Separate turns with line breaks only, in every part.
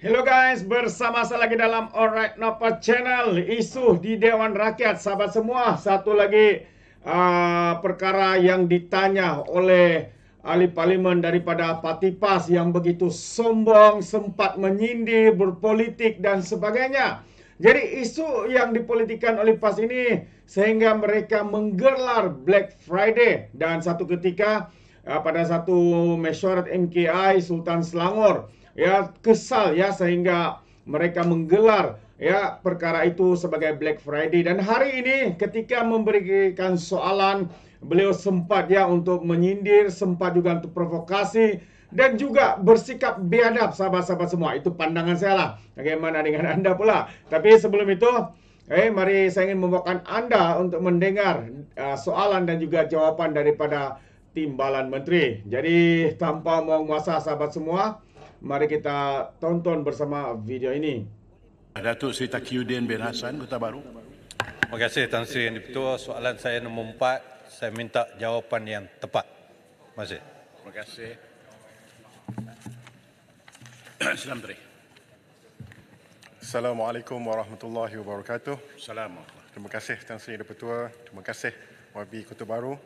Hello guys, bersama saya lagi dalam Alright Napa Channel. Isu di Dewan Rakyat, sahabat semua. Satu lagi perkara yang ditanya oleh ahli parlimen daripada Parti PAS yang begitu sombong, sempat menyindir, berpolitik dan sebagainya. Jadi isu yang dipolitikan oleh PAS ini sehingga mereka menggelar Black Friday. Dan satu ketika pada satu mesyuarat MKI Sultan Selangor, ya kesal ya sehingga mereka menggelar ya perkara itu sebagai Black Friday. Dan hari ini ketika memberikan soalan, beliau sempat ya untuk menyindir, sempat juga untuk provokasi dan juga bersikap biadab, sahabat-sahabat semua. Itu pandangan saya lah. Bagaimana dengan Anda pula? Tapi sebelum itu, mari saya ingin membawakan Anda untuk mendengar soalan dan juga jawapan daripada Timbalan Menteri. Jadi tanpa mau masa, sahabat semua, mari kita tonton bersama video ini.
Datuk Seri Taqiyuddin bin Hassan, Kota Baru.
Terima kasih Tan Sri Yang Di-Pertua. Soalan saya nombor 4, saya minta jawapan yang tepat. Terima kasih.
Terima kasih. Sila Menteri.
Assalamualaikum warahmatullahi wabarakatuh.
Assalamualaikum.
Terima kasih Tan Sri Yang Di-Pertua. Terima kasih YB Kota Baru.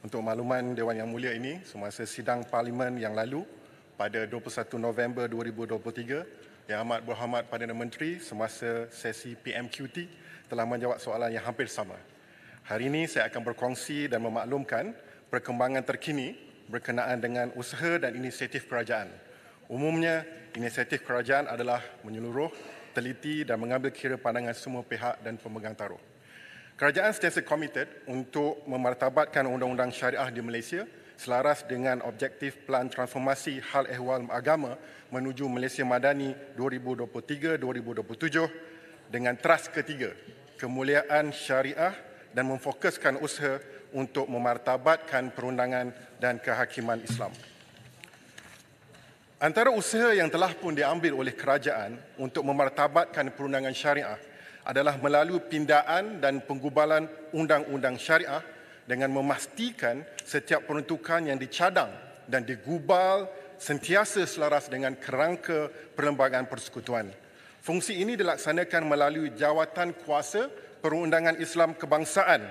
Untuk makluman Dewan Yang Mulia ini, semasa sidang Parlimen yang lalu pada 21 November 2023, Yang Amat Berhormat Perdana Menteri semasa sesi PMQT telah menjawab soalan yang hampir sama. Hari ini saya akan berkongsi dan memaklumkan perkembangan terkini berkenaan dengan usaha dan inisiatif kerajaan. Umumnya, inisiatif kerajaan adalah menyeluruh, teliti dan mengambil kira pandangan semua pihak dan pemegang taruh. Kerajaan sentiasa komited untuk memartabatkan undang-undang syariah di Malaysia selaras dengan objektif Pelan Transformasi Hal Ehwal Agama menuju Malaysia Madani 2023-2027 dengan teras ketiga, kemuliaan syariah dan memfokuskan usaha untuk memartabatkan perundangan dan kehakiman Islam. Antara usaha yang telah pun diambil oleh kerajaan untuk memartabatkan perundangan syariah adalah melalui pindaan dan penggubalan undang-undang syariah dengan memastikan setiap peruntukan yang dicadang dan digubal sentiasa selaras dengan kerangka Perlembagaan Persekutuan. Fungsi ini dilaksanakan melalui Jawatan Kuasa Perundangan Islam Kebangsaan,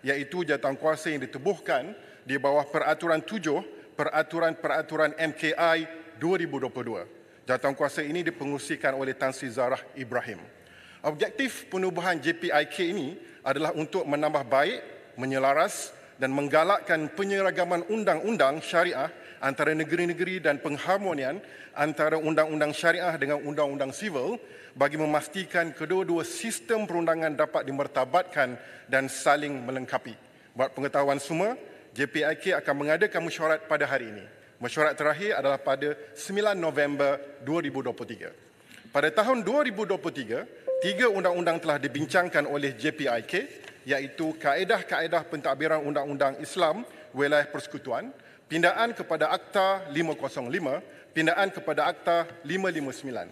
iaitu jawatankuasa yang ditubuhkan di bawah Peraturan 7 Peraturan MKI 2022. Jawatankuasa ini dipengerusikan oleh Tan Sri Zarah Ibrahim. Objektif penubuhan JPIK ini adalah untuk menambah baik, menyelaras dan menggalakkan penyeragaman undang-undang syariah antara negeri-negeri dan pengharmonian antara undang-undang syariah dengan undang-undang sivil bagi memastikan kedua-dua sistem perundangan dapat dimartabatkan dan saling melengkapi. Buat pengetahuan semua, JPIK akan mengadakan mesyuarat pada hari ini. Mesyuarat terakhir adalah pada 9 November 2023. Pada tahun 2023, 3 undang-undang telah dibincangkan oleh JPIK, iaitu kaedah-kaedah pentadbiran undang-undang Islam wilayah persekutuan, pindaan kepada Akta 505, pindaan kepada Akta 559.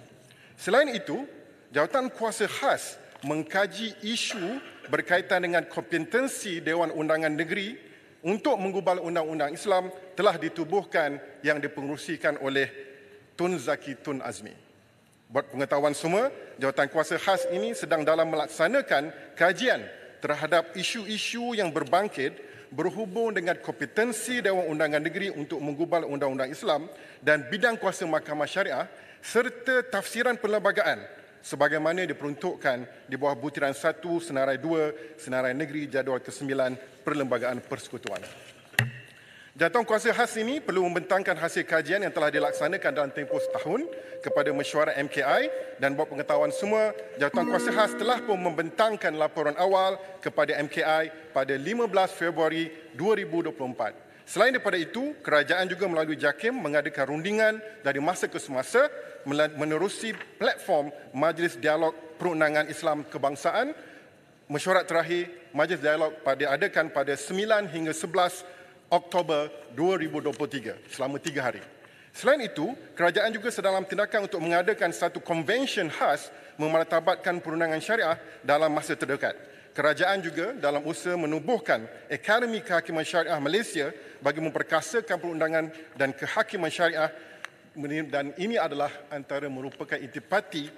Selain itu, Jawatan Kuasa Khas mengkaji isu berkaitan dengan kompetensi Dewan Undangan Negeri untuk menggubal undang-undang Islam telah ditubuhkan yang dipengerusikan oleh Tun Zaki Tun Azmi. Buat pengetahuan semua, Jawatan Kuasa Khas ini sedang dalam melaksanakan kajian terhadap isu-isu yang berbangkit berhubung dengan kompetensi Dewan Undangan Negeri untuk menggubal undang-undang Islam dan bidang kuasa Mahkamah Syariah serta tafsiran perlembagaan sebagaimana diperuntukkan di bawah butiran 1 Senarai 2 Senarai Negeri Jadual ke-9 Perlembagaan Persekutuan. Jawatan Kuasa Khas ini perlu membentangkan hasil kajian yang telah dilaksanakan dalam tempoh setahun kepada mesyuarat MKI dan buat pengetahuan semua, Jawatan Kuasa Khas telah pun membentangkan laporan awal kepada MKI pada 15 Februari 2024. Selain daripada itu, kerajaan juga melalui JAKIM mengadakan rundingan dari masa ke semasa menerusi platform Majlis Dialog Perundangan Islam Kebangsaan. Mesyuarat terakhir Majlis Dialog diadakan pada 9 hingga 11 Oktober 2023, selama 3 hari. Selain itu, kerajaan juga sedang dalam tindakan untuk mengadakan satu konvensyen khas memartabatkan perundangan syariah dalam masa terdekat. Kerajaan juga dalam usaha menubuhkan Akademi Kehakiman Syariah Malaysia bagi memperkasakan perundangan dan kehakiman syariah dan ini adalah antara merupakan intipati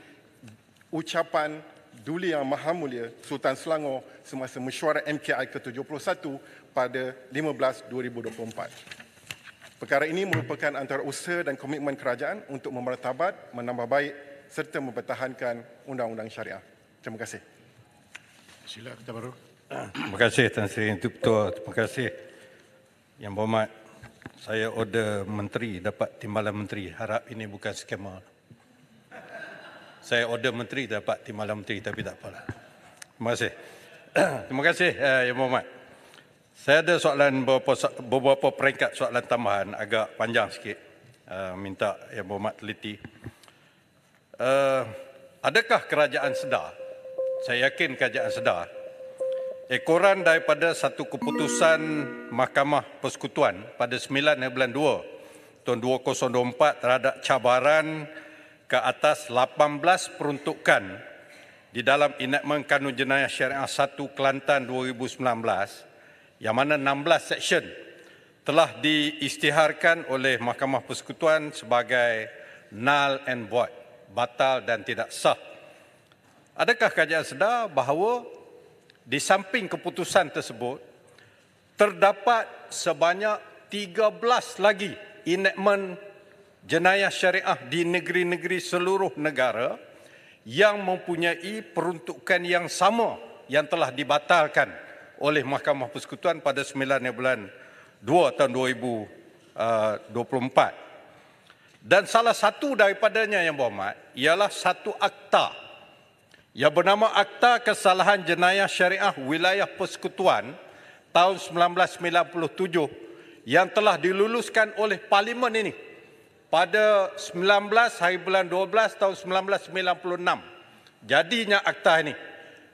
ucapan Duli Yang Maha Mulia Sultan Selangor semasa mesyuarat MKI ke-71 pada 15/2024. Perkara ini merupakan antara usaha dan komitmen kerajaan untuk memartabat, menambah baik serta mempertahankan undang-undang syariah. Terima kasih.
Sila Ketua Baru.
Terima kasih Tan Sri Ketua. Terima kasih. Yang berhormat, saya order menteri dapat timbalan menteri. Harap ini bukan skema. Saya order menteri dapat timbalan menteri, tapi tak apalah. Terima kasih. Terima kasih Yang berhormat. Saya ada soalan beberapa peringkat soalan tambahan agak panjang sikit. Minta Yang berhormat teliti. Adakah kerajaan sedar? Saya yakin kerajaan sedar. Ekoran daripada satu keputusan Mahkamah Persekutuan pada 9/2 tahun 2024 terhadap cabaran ke atas 18 peruntukan di dalam enakmen Kanun Jenayah Syariah 1 Kelantan 2019 yang mana 16 seksyen telah diisytiharkan oleh Mahkamah Persekutuan sebagai null and void, batal dan tidak sah. Adakah kerajaan sedar bahawa di samping keputusan tersebut, terdapat sebanyak 13 lagi enakmen jenayah syariah di negeri-negeri seluruh negara yang mempunyai peruntukan yang sama yang telah dibatalkan oleh Mahkamah Persekutuan pada 9/2 tahun 2024. Dan salah satu daripadanya yang berhormat ialah satu akta yang bernama Akta Kesalahan Jenayah Syariah Wilayah Persekutuan tahun 1997 yang telah diluluskan oleh Parlimen ini pada 19 hari bulan 12 tahun 1996. Jadinya akta ini.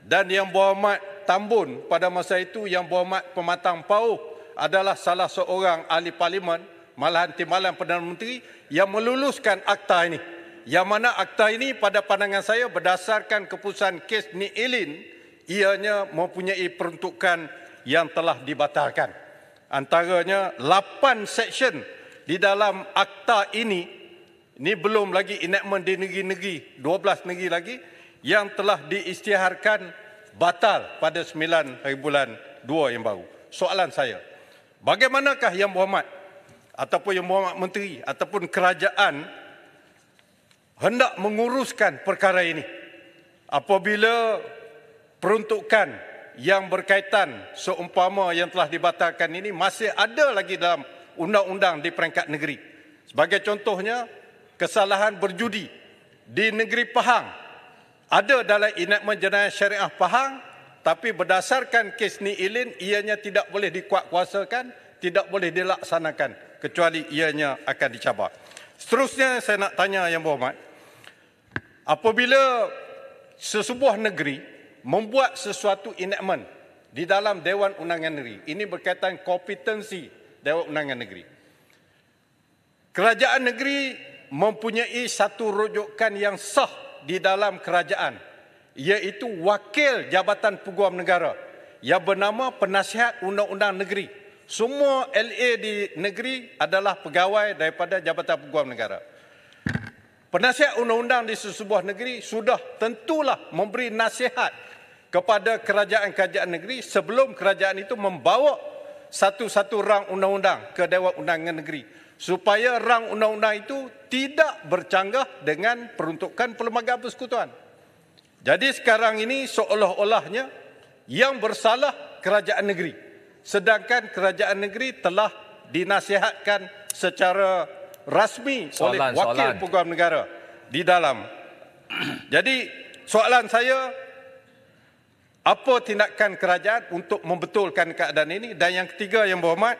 Dan Yang Berhormat Tambun pada masa itu, Yang Berhormat Pematang Pauh adalah salah seorang ahli Parlimen, malahan timbalan Perdana Menteri yang meluluskan akta ini. Yang mana akta ini pada pandangan saya berdasarkan keputusan kes Ni Ilin, ianya mempunyai peruntukan yang telah dibatalkan. Antaranya 8 seksyen di dalam akta ini belum lagi enactment di negeri-negeri, 12 negeri lagi yang telah diisytiharkan batal pada 9 hari bulan 2 yang baru. Soalan saya, bagaimanakah Yang Berhormat ataupun Yang Berhormat Menteri ataupun kerajaan hendak menguruskan perkara ini apabila peruntukan yang berkaitan seumpama yang telah dibatalkan ini masih ada lagi dalam undang-undang di peringkat negeri. Sebagai contohnya, kesalahan berjudi di negeri Pahang ada dalam enactment jenayah syariah Pahang, tapi berdasarkan kes Ni Ilin ianya tidak boleh dikuatkuasakan, tidak boleh dilaksanakan kecuali ianya akan dicabar. Seterusnya saya nak tanya Yang Berhormat, apabila sesebuah negeri membuat sesuatu enactment di dalam Dewan Undangan Negeri, ini berkaitan kompetensi Dewan Undangan Negeri. Kerajaan negeri mempunyai satu rujukan yang sah di dalam kerajaan, iaitu Wakil Jabatan Peguam Negara yang bernama Penasihat Undang-Undang Negeri. Semua LA di negeri adalah pegawai daripada Jabatan Peguam Negara. Penasihat undang-undang di sesebuah negeri sudah tentulah memberi nasihat kepada kerajaan-kerajaan negeri sebelum kerajaan itu membawa satu-satu rang undang-undang ke Dewan Undangan Negeri supaya rang undang-undang itu tidak bercanggah dengan peruntukan Perlembagaan Persekutuan. Jadi sekarang ini seolah-olahnya yang bersalah kerajaan negeri, sedangkan kerajaan negeri telah dinasihatkan secara rasmi oleh Wakil Peguam Negara di dalam. Jadi soalan saya, apa tindakan kerajaan untuk membetulkan keadaan ini? Dan yang ketiga Yang Berhormat,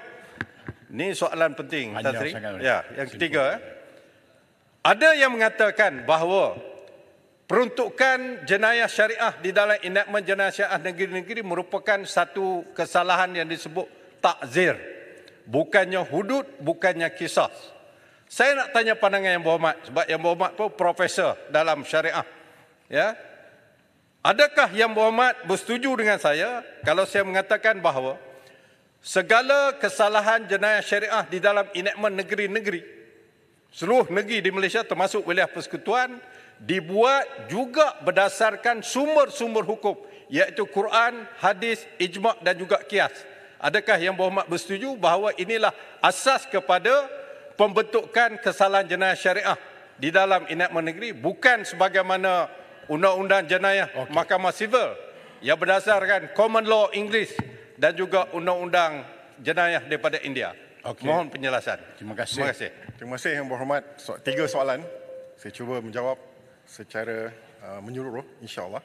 ini soalan penting Tan Sri. Ya, yang ketiga, ada yang mengatakan bahawa peruntukan jenayah syariah di dalam enactment jenayah syariah negeri-negeri merupakan satu kesalahan yang disebut takzir, bukannya hudud, bukannya kisas. Saya nak tanya pandangan Yang Berhormat, sebab Yang Berhormat pun profesor dalam syariah. Ya, adakah Yang Berhormat bersetuju dengan saya kalau saya mengatakan bahawa segala kesalahan jenayah syariah di dalam enactment negeri-negeri seluruh negeri di Malaysia termasuk wilayah persekutuan dibuat juga berdasarkan sumber-sumber hukum, iaitu Quran, hadis, ijma' dan juga qiyas. Adakah Yang Berhormat bersetuju bahawa inilah asas kepada pembentukan kesalahan jenayah syariah di dalam enakmen negeri, bukan sebagaimana Undang-Undang Jenayah Mahkamah Sivil yang berdasarkan common law Inggeris dan juga Undang-Undang Jenayah daripada India? Mohon penjelasan.
Terima kasih.
Terima kasih.
Terima kasih Yang Berhormat. Tiga soalan. Saya cuba menjawab secara menyeluruh, insya-Allah.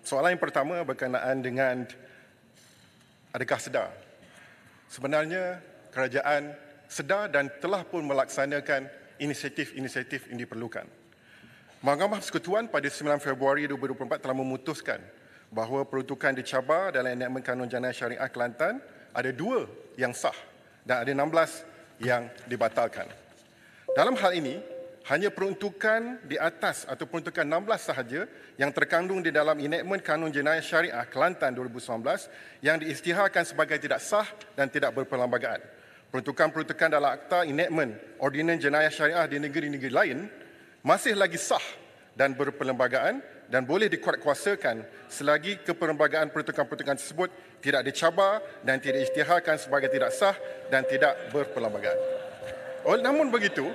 Soalan yang pertama berkenaan dengan adakah sedar? Sebenarnya kerajaan sedar dan telah pun melaksanakan inisiatif-inisiatif yang diperlukan. Mahkamah Persekutuan pada 9 Februari 2024 telah memutuskan bahawa peruntukan dicabar dalam enakmen Kanun Jenayah Syariah Kelantan ada 2 yang sah dan ada 16 yang dibatalkan. Dalam hal ini, hanya peruntukan di atas atau peruntukan 16 sahaja yang terkandung di dalam enakmen Kanun Jenayah Syariah Kelantan 2019 yang diisytiharkan sebagai tidak sah dan tidak berperlembagaan. Peruntukan-peruntukan dalam akta enakmen Ordinan Jenayah Syariah di negeri-negeri lain masih lagi sah dan berperlembagaan dan boleh dikuatkuasakan selagi keperlembagaan peruntukan-peruntukan tersebut tidak dicabar dan tidak diisytiharkan sebagai tidak sah dan tidak berperlembagaan. Namun begitu,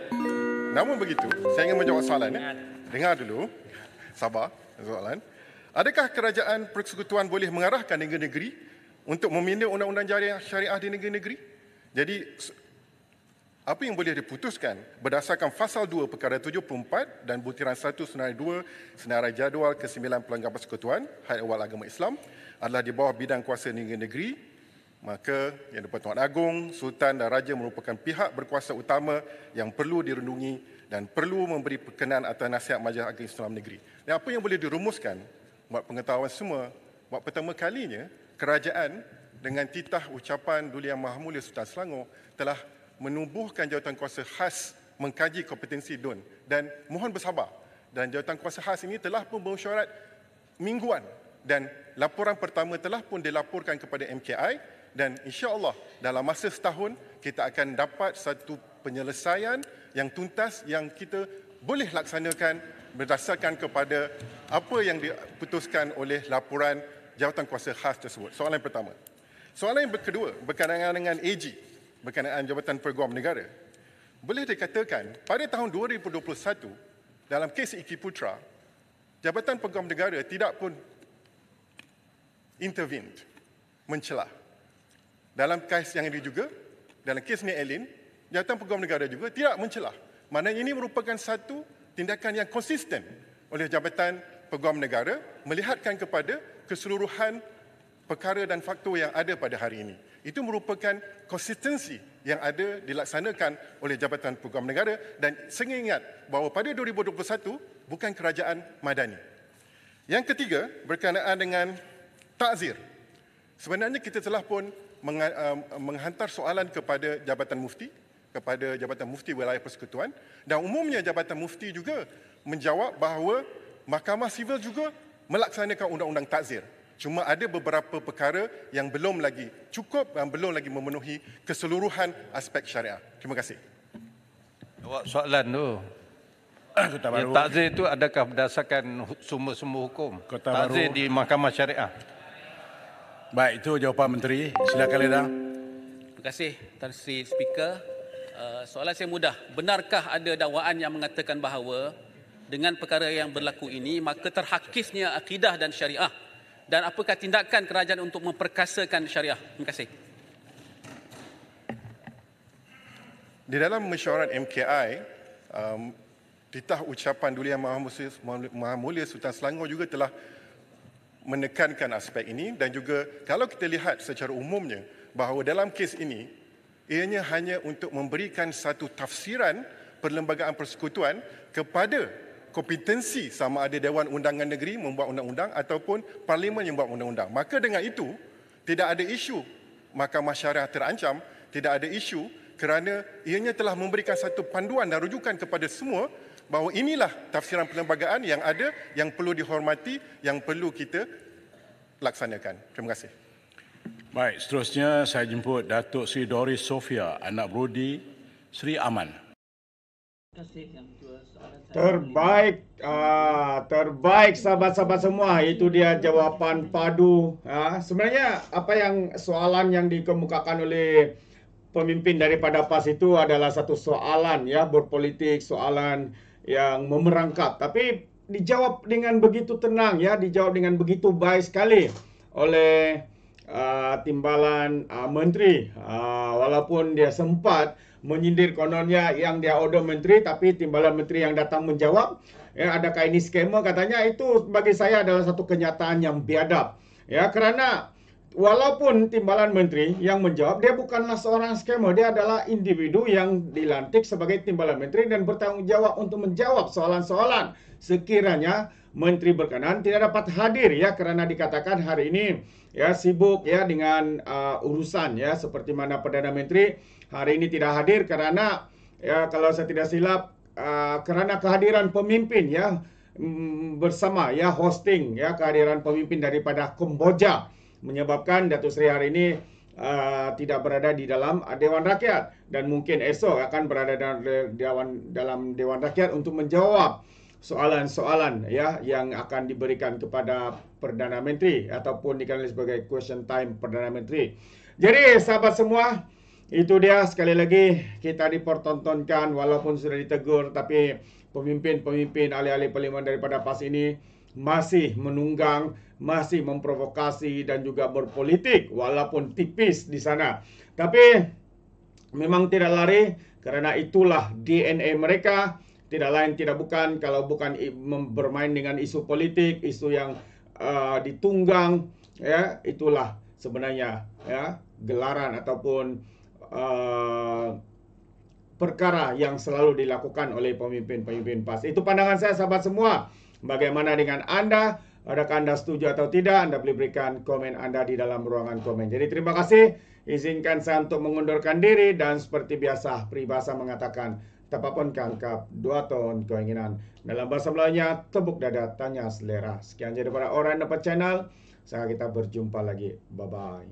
saya ingin menjawab soalan. Dengar dulu. Sabar. Soalan. Adakah kerajaan persekutuan boleh mengarahkan negeri-negeri untuk meminda undang-undang syariah di negeri-negeri? Jadi, apa yang boleh diputuskan berdasarkan Fasal 2 Perkara 74 dan Butiran 1 Senarai 2 Senarai Jadual ke-9 Pelanggan Persekutuan Hayat Awal Agama Islam adalah di bawah bidang kuasa negeri-negeri. Maka Yang di-Pertuan Agong, Sultan dan Raja merupakan pihak berkuasa utama yang perlu dirundungi dan perlu memberi perkenan atas nasihat Majlis Agama Islam Negeri. Dan apa yang boleh dirumuskan buat pengetahuan semua, buat pertama kalinya kerajaan dengan titah ucapan Duli Yang Maha Mulia Sultan Selangor telah menubuhkan jawatan kuasa khas mengkaji kompetensi DUN dan mohon bersabar. Dan jawatan kuasa khas ini telah pun bersyarat mingguan dan laporan pertama telah pun dilaporkan kepada MKI. Dan insya-Allah dalam masa setahun kita akan dapat satu penyelesaian yang tuntas yang kita boleh laksanakan berdasarkan kepada apa yang diputuskan oleh laporan jawatan kuasa khas tersebut. Soalan yang pertama. Soalan yang kedua berkenaan dengan AG, berkenaan Jabatan Peguam Negara. Boleh dikatakan pada tahun 2021 dalam kes Iki Putra, Jabatan Peguam Negara tidak pun intervened, mencelah. Dalam kes yang ini juga, dalam kes Nia Elin, Jabatan Peguam Negara juga tidak mencelah. Maknanya ini merupakan satu tindakan yang konsisten oleh Jabatan Peguam Negara melihatkan kepada keseluruhan perkara dan faktor yang ada pada hari ini. Itu merupakan konsistensi yang ada dilaksanakan oleh Jabatan Peguam Negara dan saya ingat bahawa pada 2021 bukan kerajaan madani. Yang ketiga berkenaan dengan takzir. Sebenarnya kita telah pun menghantar soalan kepada Jabatan Mufti, kepada Jabatan Mufti Wilayah Persekutuan dan umumnya Jabatan Mufti juga menjawab bahawa Mahkamah Sivil juga melaksanakan undang-undang takzir. Cuma ada beberapa perkara yang belum lagi cukup dan belum lagi memenuhi keseluruhan aspek syariah. Terima kasih.
Jawab soalan tu.
Kota Baru.
Takzir itu adakah berdasarkan sumber-sumber hukum?
Kota
Takzir
Baru.
di Mahkamah Syariah.
Baik, itu jawapan Menteri. Silakan Leda.
Terima kasih Tan Sri Speaker. Soalan saya mudah. Benarkah ada dakwaan yang mengatakan bahawa dengan perkara yang berlaku ini maka terhakisnya akidah dan syariah? Dan apakah tindakan kerajaan untuk memperkasakan syariah? Terima kasih.
Di dalam mesyuarat MKI, titah ucapan Duli Yang Maha Mulia Sultan Selangor juga telah menekankan aspek ini dan juga kalau kita lihat secara umumnya bahawa dalam kes ini ianya hanya untuk memberikan satu tafsiran Perlembagaan Persekutuan kepada kompetensi sama ada Dewan Undangan Negeri membuat undang-undang ataupun Parlimen yang membuat undang-undang. Maka dengan itu tidak ada isu Mahkamah Syariah terancam, tidak ada isu kerana ianya telah memberikan satu panduan dan rujukan kepada semua bahawa inilah tafsiran perlembagaan yang ada, yang perlu dihormati, yang perlu kita laksanakan. Terima kasih.
Baik, seterusnya saya jemput Datuk Sri Doris Sofia, anak brodi Sri Aman.
Terbaik, terbaik sahabat-sahabat semua. Itu dia jawapan padu. Sebenarnya apa yang soalan yang dikemukakan oleh pemimpin daripada PAS itu adalah satu soalan ya berpolitik, soalan yang memerangkap. Tapi dijawab dengan begitu tenang ya, dijawab dengan begitu baik sekali oleh timbalan menteri. Walaupun dia sempat menyindir kononnya yang dia order menteri, tapi timbalan menteri yang datang menjawab, ya, adakah ini skema, katanya itu bagi saya adalah satu kenyataan yang biadab. Ya, kerana walaupun timbalan menteri yang menjawab, dia bukanlah seorang skema, dia adalah individu yang dilantik sebagai timbalan menteri dan bertanggung jawab untuk menjawab soalan-soalan sekiranya menteri berkenan tidak dapat hadir ya, kerana dikatakan hari ini ya sibuk ya dengan urusan ya, seperti mana Perdana Menteri hari ini tidak hadir kerana ya, kalau saya tidak silap kerana kehadiran pemimpin ya bersama ya, hosting ya kehadiran pemimpin daripada Kamboja, menyebabkan Datuk Seri hari ini tidak berada di dalam Dewan Rakyat dan mungkin esok akan berada dalam Dewan Rakyat untuk menjawab soalan-soalan ya yang akan diberikan kepada Perdana Menteri ataupun dikenali sebagai question time Perdana Menteri. Jadi sahabat semua, itu dia sekali lagi kita dipertontonkan walaupun sudah ditegur, tapi pemimpin-pemimpin ahli-ahli parlimen daripada PAS ini masih menunggang, masih memprovokasi dan juga berpolitik walaupun tipis di sana. Tapi memang tidak lari kerana itulah DNA mereka, tidak lain tidak bukan kalau bukan bermain dengan isu politik, isu yang ditunggang ya, itulah sebenarnya ya gelaran ataupun perkara yang selalu dilakukan oleh pemimpin-pemimpin PAS. Itu pandangan saya sahabat semua. Bagaimana dengan Anda? Adakah Anda setuju atau tidak? Anda boleh berikan komen Anda di dalam ruangan komen. Jadi terima kasih. Izinkan saya untuk mengundurkan diri dan seperti biasa peribahasa mengatakan tapapun kangkap dua ton keinginan. Dalam bahasa Melayunya tepuk dada tanya selera. Sekian jadi para orang dapat channel. Sampai kita berjumpa lagi. Bye bye.